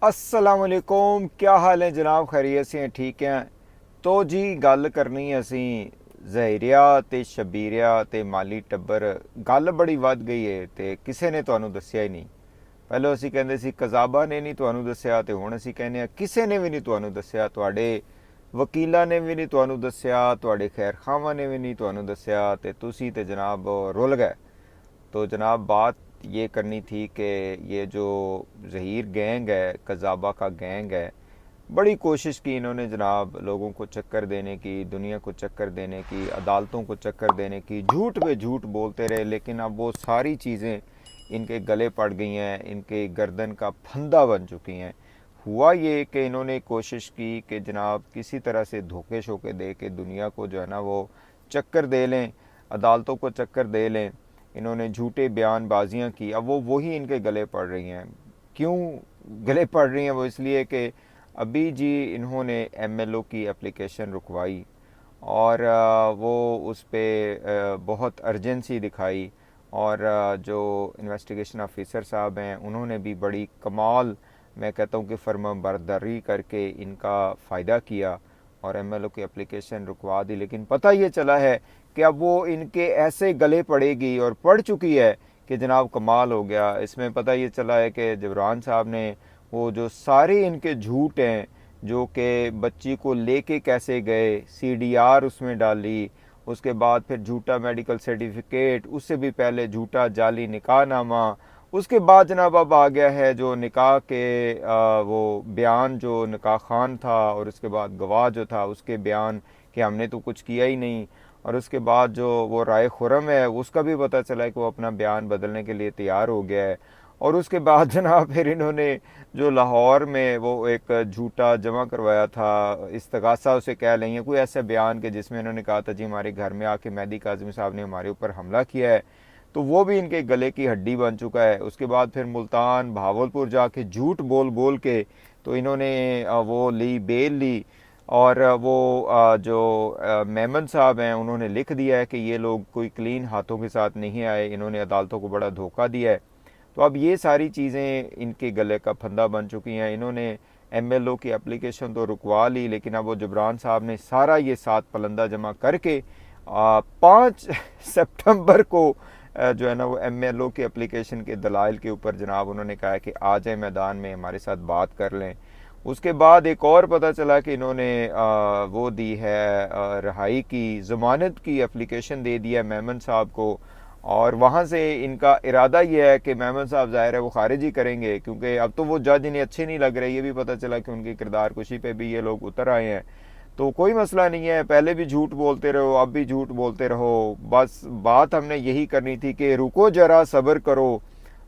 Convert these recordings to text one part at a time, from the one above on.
अस्सलाम वालेकुम, क्या हाल है जनाब? खैरियत से हैं? ठीक हैं? तो जी गल करनी ਅਸੀਂ ਜ਼ਹਿਰੀਆ ਤੇ ਸ਼ਬੀਰਿਆ ਤੇ ਮਾਲੀ ਟੱਬਰ। ਗੱਲ ਬੜੀ ਵੱਧ ਗਈ ਏ ਤੇ ਕਿਸੇ ਨੇ ਤੁਹਾਨੂੰ ਦੱਸਿਆ ਹੀ ਨਹੀਂ। ਪਹਿਲਾਂ ਅਸੀਂ ਕਹਿੰਦੇ ਸੀ ਕਜ਼ਾਬਾ ਨੇ ਨਹੀਂ ਤੁਹਾਨੂੰ ਦੱਸਿਆ, ਤੇ ਹੁਣ ਅਸੀਂ ਕਹਿੰਦੇ ਆ ਕਿਸੇ ਨੇ ਵੀ ਨਹੀਂ ਤੁਹਾਨੂੰ ਦੱਸਿਆ। ਤੁਹਾਡੇ ਵਕੀਲਾਂ ਨੇ ਵੀ ਨਹੀਂ ਤੁਹਾਨੂੰ ਦੱਸਿਆ, ਤੁਹਾਡੇ ਖੈਰਖਾਵਾਂ ਨੇ ਵੀ ਨਹੀਂ ਤੁਹਾਨੂੰ ਦੱਸਿਆ, ਤੇ ਤੁਸੀਂ ਤੇ जनाब रुल गए। तो जनाब बात ये करनी थी कि ये जो ज़हीर गैंग है, कज़ाबा का गैंग है, बड़ी कोशिश की इन्होंने जनाब लोगों को चक्कर देने की, दुनिया को चक्कर देने की, अदालतों को चक्कर देने की, झूठ पे झूठ बोलते रहे। लेकिन अब वो सारी चीज़ें इनके गले पड़ गई हैं, इनके गर्दन का फंदा बन चुकी हैं। हुआ ये कि इन्होंने कोशिश की कि जनाब किसी तरह से धोखे शोके दे के दुनिया को जो है ना वो चक्कर दे लें, अदालतों को चक्कर दे लें। इन्होंने झूठे बयानबाजियाँ की, अब वो वही इनके गले पड़ रही हैं। क्यों गले पड़ रही हैं? वो इसलिए कि अभी जी इन्होंने एमएलओ की एप्लीकेशन रुकवाई और वो उस पर बहुत अर्जेंसी दिखाई। और जो इन्वेस्टिगेशन ऑफिसर साहब हैं उन्होंने भी बड़ी कमाल, मैं कहता हूँ कि फर्माबरदारी करके इनका फ़ायदा किया और एमएलओ की एप्लीकेशन रुकवा दी। लेकिन पता ये चला है कि अब वो इनके ऐसे गले पड़ेगी और पड़ चुकी है कि जनाब कमाल हो गया। इसमें पता ये चला है कि जबरान साहब ने वो जो सारे इनके झूठ हैं, जो कि बच्ची को लेके कैसे गए, सीडीआर उसमें डाली, उसके बाद फिर झूठा मेडिकल सर्टिफिकेट, उससे भी पहले झूठा जाली निकाह नामा, उसके बाद जनाब अब आ गया है जो निकाह के वो बयान जो निकाह खान था, और उसके बाद गवाह जो था उसके बयान कि हमने तो कुछ किया ही नहीं। और उसके बाद जो वो राय खुरम है उसका भी पता चला है कि वो अपना बयान बदलने के लिए तैयार हो गया है। और उसके बाद जनाब फिर इन्होंने जो लाहौर में वो एक झूठा जमा करवाया था, इस्तगासा उसे कह लेंगे, कोई ऐसा बयान के जिसमें इन्होंने कहा था जी हमारे घर में आके मेहदी काज़मी साहब ने हमारे ऊपर हमला किया है, तो वो भी इनके गले की हड्डी बन चुका है। उसके बाद फिर मुल्तान भावलपुर जाके झूठ बोल बोल के तो इन्होंने वो ली, बेल ली। और वो जो मेमन साहब हैं उन्होंने लिख दिया है कि ये लोग कोई क्लीन हाथों के साथ नहीं आए, इन्होंने अदालतों को बड़ा धोखा दिया है। तो अब ये सारी चीज़ें इनके गले का फंदा बन चुकी हैं। इन्होंने एमएलओ की एप्लीकेशन तो रुकवा ली, लेकिन अब वो जबरान साहब ने सारा ये सात पलंदा जमा करके 5 सितंबर को जो है ना वो एमएलओ की एप्लीकेशन के दलाइल के ऊपर जनाब उन्होंने कहा है कि आ जाए मैदान में, हमारे साथ बात कर लें। उसके बाद एक और पता चला कि इन्होंने वो दी है रहाई की, ज़मानत की एप्लीकेशन दे दिया है मेमन साहब को। और वहाँ से इनका इरादा ये है कि मेमन साहब ज़ाहिर है वो खारिज ही करेंगे, क्योंकि अब तो वो जज इन्हें अच्छे नहीं लग रहे। ये भी पता चला कि उनकी किरदार कुशी पे भी ये लोग उतर आए हैं। तो कोई मसला नहीं है, पहले भी झूठ बोलते रहो, अब भी झूठ बोलते रहो। बस बात हमने यही करनी थी कि रुको जरा सब्र करो।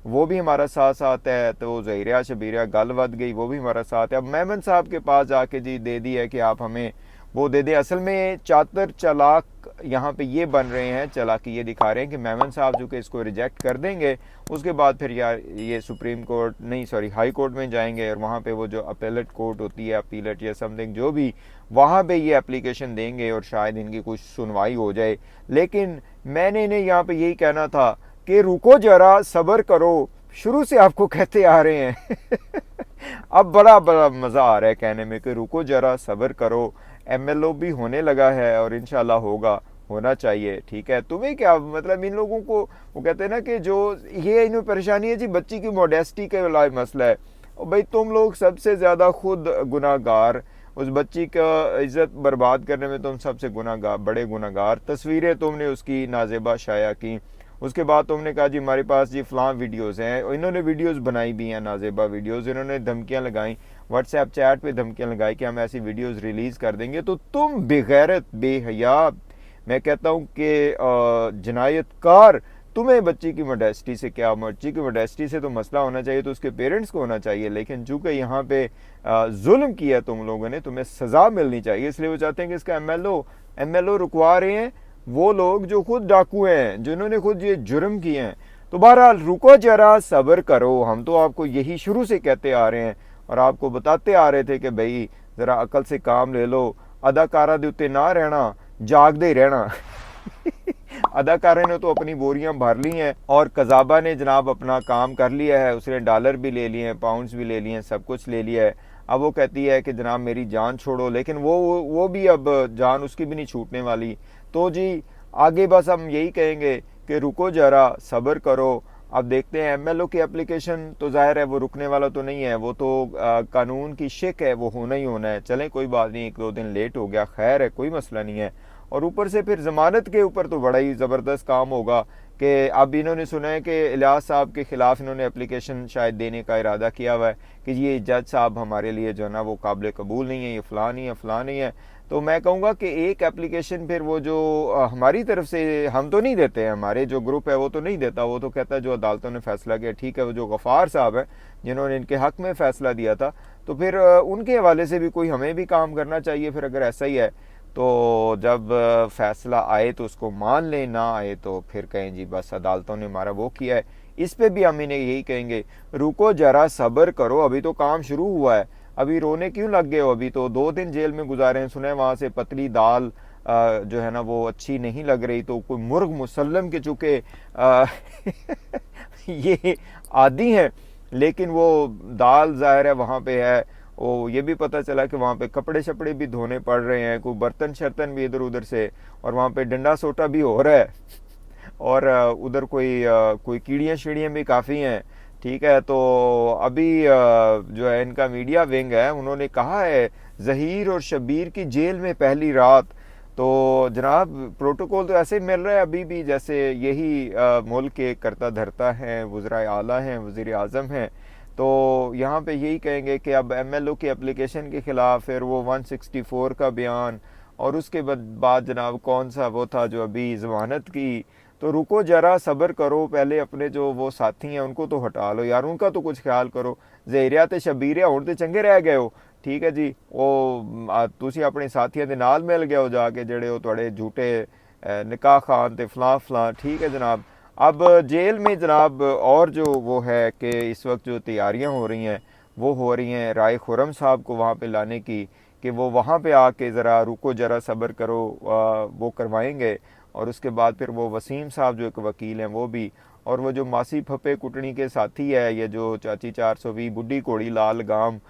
वो भी हमारा साथ साथ है, तो ज़हीरिया शबीरिया गल वध गई, वो भी हमारा साथ है। अब मेमन साहब के पास जाके जी दे दी है कि आप हमें वो दे दें। असल में चातर चालाक यहाँ पे ये बन रहे हैं, चालाकी ये दिखा रहे हैं कि मेमन साहब जो कि इसको रिजेक्ट कर देंगे, उसके बाद फिर यार ये सुप्रीम कोर्ट नहीं सॉरी हाई कोर्ट में जाएंगे और वहाँ पे वो जो अपीलेट कोर्ट होती है, अपीलेट या समथिंग जो भी, वहाँ पे ये एप्लीकेशन देंगे और शायद इनकी कुछ सुनवाई हो जाए। लेकिन मैंने इन्हें यहाँ पे यही कहना था कि रुको जरा सब्र करो, शुरू से आपको कहते आ रहे हैं अब बड़ा बड़ा मज़ा आ रहा है कहने में कि रुको जरा सब्र करो। एमएलओ भी होने लगा है और इंशाल्लाह होगा, होना चाहिए। ठीक है, तुम्हें क्या मतलब इन लोगों को, वो कहते हैं ना कि जो ये इन्हें परेशानी है जी बच्ची की मॉडेस्टी के लायक मसला है। और भाई तुम लोग सबसे ज़्यादा खुद गुनाहगार, उस बच्ची का इज़्ज़त बर्बाद करने में तुम सबसे गुनाहगार, बड़े गुनाहगार। तस्वीरें तुमने उसकी नाजेबा शाया की, उसके बाद तुमने कहा जी हमारे पास जी फ़लाँ वीडियोज़ हैं, और इन्होंने वीडियोज़ बनाई भी हैं नाजेबा वीडियोज़। इन्होंने धमकियाँ लगाई, व्हाट्सएप चैट पे धमकियाँ लगाई कि हम ऐसी वीडियोज़ रिलीज़ कर देंगे। तो तुम बेगैरत, बेहया, मैं कहता हूँ कि जनायतकार, तुम्हें बच्ची की मोडेस्टी से क्या? बच्ची की मोडेस्टी से तो मसला होना चाहिए तो उसके पेरेंट्स को होना चाहिए। लेकिन चूँकि यहाँ पे जुल्म किया तुम लोगों ने, तुम्हें सज़ा मिलनी चाहिए। इसलिए वो चाहते हैं कि इसका एमएलओ रुकवा रहे हैं वो लोग जो खुद डाकू हैं, जिन्होंने खुद ये जुर्म किए हैं। तो बहरहाल रुको जरा सब्र करो, हम तो आपको यही शुरू से कहते आ रहे हैं और आपको बताते आ रहे थे कि भाई ज़रा अकल से काम ले लो, अदाकारा दे उत्ते ना रहना, जागदे रहना अदाकारा ने तो अपनी बोरियां भर ली हैं और कजाबा ने जनाब अपना काम कर लिया है, उसने डॉलर भी ले लिए हैं, पाउंड्स भी ले लिए हैं, सब कुछ ले लिया है। अब वो कहती है कि जनाब मेरी जान छोड़ो, लेकिन वो भी अब जान उसकी भी नहीं छूटने वाली। तो जी आगे बस हम यही कहेंगे कि रुको जरा, सब्र करो। अब देखते हैं एमएलओ की एप्लीकेशन, तो जाहिर है वो रुकने वाला तो नहीं है, वो तो कानून की शिक है, वो होना ही होना है। चलें कोई बात नहीं, 1-2 दिन लेट हो गया, खैर है, कोई मसला नहीं है। और ऊपर से फिर ज़मानत के ऊपर तो बड़ा ही ज़बरदस्त काम होगा कि अब इन्होंने सुना है कि इलियास साहब के ख़िलाफ़ इन्होंने एप्लीकेशन शायद देने का इरादा किया हुआ है कि ये जज साहब हमारे लिए जो है ना वो काबिल कबूल नहीं है, ये फ़लाँ नहीं है, फ़लाँ नहीं है। तो मैं कहूँगा कि एक एप्लीकेशन फिर वो जो हमारी तरफ से हम तो नहीं देते हैं, हमारे जो ग्रुप है वो तो नहीं देता, वो तो कहता है जो अदालतों ने फ़ैसला किया ठीक है। वो जो गफ़ार साहब हैं जिन्होंने इनके हक़ में फ़ैसला दिया था, तो फिर उनके हवाले से भी कोई हमें भी काम करना चाहिए। फिर अगर ऐसा ही है तो जब फ़ैसला आए तो उसको मान लें, ना आए तो फिर कहें जी बस अदालतों ने हमारा वो किया है। इस पे भी हम इन्हें यही कहेंगे, रुको ज़रा, सब्र करो, अभी तो काम शुरू हुआ है, अभी रोने क्यों लग गए हो? अभी तो 2 दिन जेल में गुजारे हैं, सुने वहाँ से पतली दाल जो है ना वो अच्छी नहीं लग रही, तो कोई मुर्ग मुसल्लम के चूँकि ये आदी हैं, लेकिन वो दाल ज़ाहिर है वहाँ पे है। वो ये भी पता चला कि वहाँ पे कपड़े शपड़े भी धोने पड़ रहे हैं, कोई बर्तन शर्तन भी इधर उधर से, और वहाँ पे डंडा सोटा भी हो रहा है। और उधर कोई कीड़ियाँ शीड़ियाँ भी काफ़ी हैं, ठीक है। तो अभी जो है इनका मीडिया विंग है, उन्होंने कहा है ज़हीर और शब्बीर की जेल में पहली रात। तो जनाब प्रोटोकॉल तो ऐसे मिल रहा है अभी भी जैसे यही मुल्क के करता धरता है, वज़राए आला हैं, वज़ीर आज़म हैं। तो यहाँ पे यही कहेंगे कि अब एमएलओ की एप्लीकेशन के ख़िलाफ़ फिर वो 164 का बयान, और उसके बाद जनाब कौन सा वो था जो अभी ज़मानत की। तो रुको ज़रा, सब्र करो, पहले अपने जो वो साथी हैं उनको तो हटा लो यार, उनका तो कुछ ख्याल करो। ज़हीरिया ते शबीरिया हुण ते चंगे रह गए हो, ठीक है जी। वो तुसी अपने साथियों के नाल मिल गए हो जाके, जेड़े हो थोड़े झूठे निकाह खान ते फलां फलां, ठीक है जनाब। अब जेल में जनाब और जो वो है कि इस वक्त जो तैयारियां हो रही हैं वो हो रही हैं राय खुरम साहब को वहाँ पे लाने की, कि वो वहाँ पे आके ज़रा रुको ज़रा सब्र करो, वो करवाएंगे। और उसके बाद फिर वो वसीम साहब जो एक वकील हैं वो भी, और वो जो मासी फपे कुटनी के साथी है, ये जो चाची 420 बुढ़ी कोड़ी लाल गाम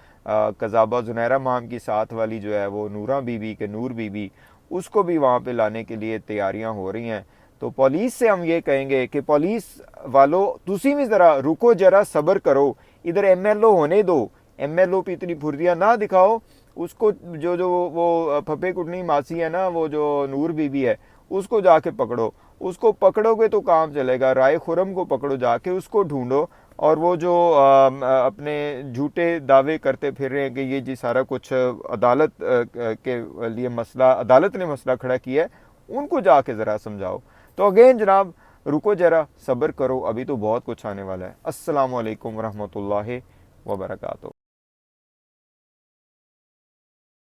कजाबा जुनैरा माम की साथ वाली जो है वो नूरा बीबी के नूर बीबी, उसको भी वहाँ पे लाने के लिए तैयारियाँ हो रही हैं। तो पुलिस से हम ये कहेंगे कि पुलिस वालों तुसी भी ज़रा रुको ज़रा सब्र करो, इधर एमएलओ होने दो, एमएलओ पे इतनी फुर्तियाँ ना दिखाओ। उसको जो जो वो फपे कुटनी मासी है ना, वो जो नूर बीबी है, उसको जाके पकड़ो, उसको पकड़ोगे तो काम चलेगा। राय खुरम को पकड़ो जाके, उसको ढूंढो। और वो जो अपने झूठे दावे करते फिर रहे हैं कि ये जी सारा कुछ अदालत के लिए मसला, अदालत ने मसला खड़ा किया है, उनको जाके ज़रा समझाओ। तो अगेन जनाब रुको ज़रा, सब्र करो, अभी तो बहुत कुछ आने वाला है। अस्सलामु अलैकुम वरहमतुल्लाहि वबरकातुहू।